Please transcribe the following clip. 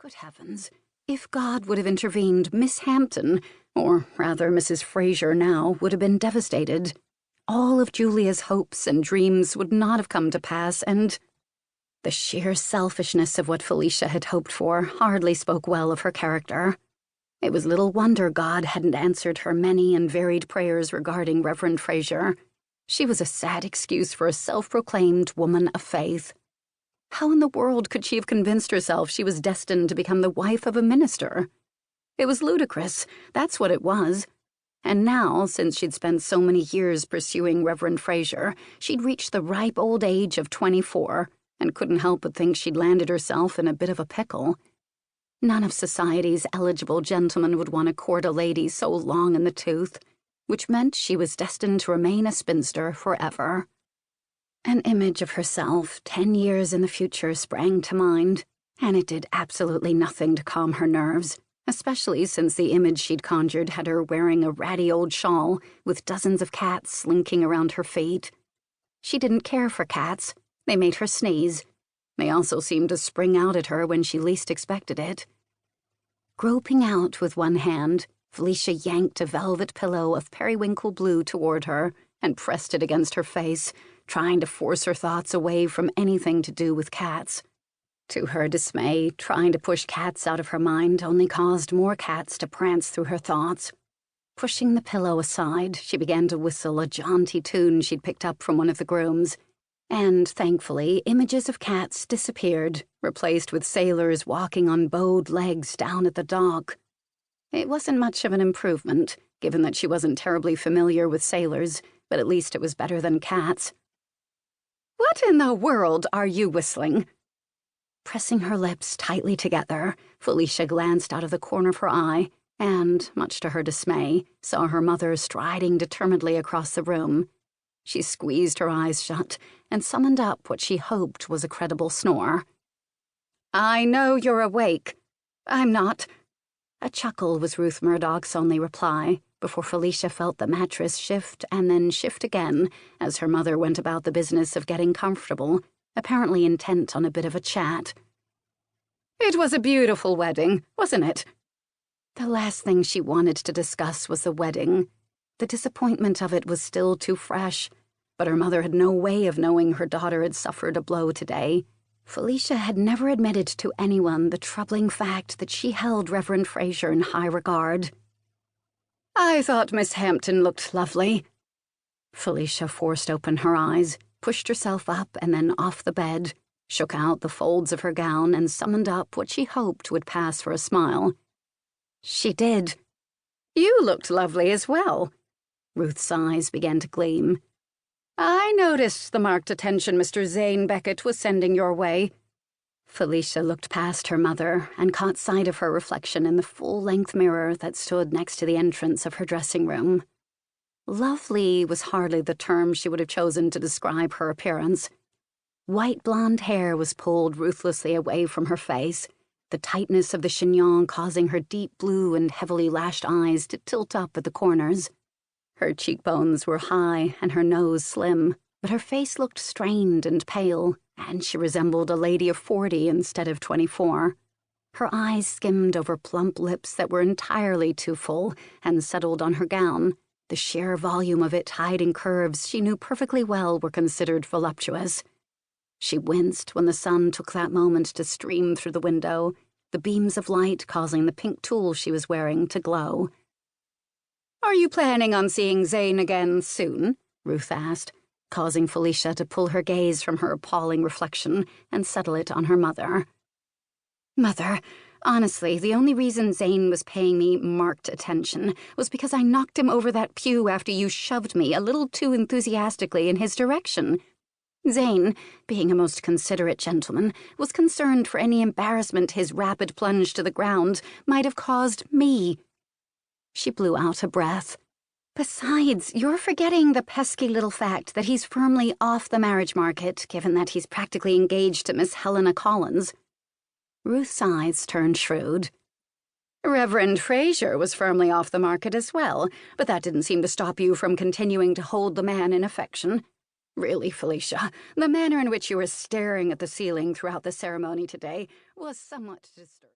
Good heavens. If God would have intervened, Miss Hampton, or rather Mrs. Fraser now, would have been devastated. All of Julia's hopes and dreams would not have come to pass, and the sheer selfishness of what Felicia had hoped for hardly spoke well of her character. It was little wonder God hadn't answered her many and varied prayers regarding Reverend Fraser. She was a sad excuse for a self-proclaimed woman of faith. How in the world could she have convinced herself she was destined to become the wife of a minister? It was ludicrous, that's what it was. And now, since she'd spent so many years pursuing Reverend Fraser, she'd reached the ripe old age of 24 and couldn't help but think she'd landed herself in a bit of a pickle. None of society's eligible gentlemen would want to court a lady so long in the tooth, which meant she was destined to remain a spinster forever. An image of herself 10 years in the future sprang to mind, and it did absolutely nothing to calm her nerves, especially since the image she'd conjured had her wearing a ratty old shawl with dozens of cats slinking around her feet. She didn't care for cats. They made her sneeze. They also seemed to spring out at her when she least expected it. Groping out with one hand, Felicia yanked a velvet pillow of periwinkle blue toward her and pressed it against her face, trying to force her thoughts away from anything to do with cats. To her dismay, trying to push cats out of her mind only caused more cats to prance through her thoughts. Pushing the pillow aside, she began to whistle a jaunty tune she'd picked up from one of the grooms. And, thankfully, images of cats disappeared, replaced with sailors walking on bowed legs down at the dock. It wasn't much of an improvement, given that she wasn't terribly familiar with sailors, but at least it was better than cats. "What in the world are you whistling?" Pressing her lips tightly together, Felicia glanced out of the corner of her eye and, much to her dismay, saw her mother striding determinedly across the room. She squeezed her eyes shut and summoned up what she hoped was a credible snore. "I know you're awake." "I'm not." A chuckle was Ruth Murdock's only reply, before Felicia felt the mattress shift and then shift again as her mother went about the business of getting comfortable, apparently intent on a bit of a chat. "It was a beautiful wedding, wasn't it?" The last thing she wanted to discuss was the wedding. The disappointment of it was still too fresh, but her mother had no way of knowing her daughter had suffered a blow today. Felicia had never admitted to anyone the troubling fact that she held Reverend Fraser in high regard. "I thought Miss Hampton looked lovely." Felicia forced open her eyes, pushed herself up and then off the bed, shook out the folds of her gown and summoned up what she hoped would pass for a smile. She did. "You looked lovely as well." Ruth's eyes began to gleam. "I noticed the marked attention Mr. Zane Beckett was sending your way." Felicia looked past her mother and caught sight of her reflection in the full-length mirror that stood next to the entrance of her dressing room. Lovely was hardly the term she would have chosen to describe her appearance. White blonde hair was pulled ruthlessly away from her face, the tightness of the chignon causing her deep blue and heavily lashed eyes to tilt up at the corners. Her cheekbones were high and her nose slim, but her face looked strained and pale, and she resembled a lady of 40 instead of 24. Her eyes skimmed over plump lips that were entirely too full and settled on her gown, the sheer volume of it hiding curves she knew perfectly well were considered voluptuous. She winced when the sun took that moment to stream through the window, the beams of light causing the pink tulle she was wearing to glow. "Are you planning on seeing Zane again soon?" Ruth asked, causing Felicia to pull her gaze from her appalling reflection and settle it on her mother. "Mother, honestly, the only reason Zane was paying me marked attention was because I knocked him over that pew after you shoved me a little too enthusiastically in his direction. Zane, being a most considerate gentleman, was concerned for any embarrassment his rapid plunge to the ground might have caused me." She blew out a breath. "Besides, you're forgetting the pesky little fact that he's firmly off the marriage market, given that he's practically engaged to Miss Helena Collins." Ruth's eyes turned shrewd. "Reverend Fraser was firmly off the market as well, but that didn't seem to stop you from continuing to hold the man in affection. Really, Felicia, the manner in which you were staring at the ceiling throughout the ceremony today was somewhat disturbing."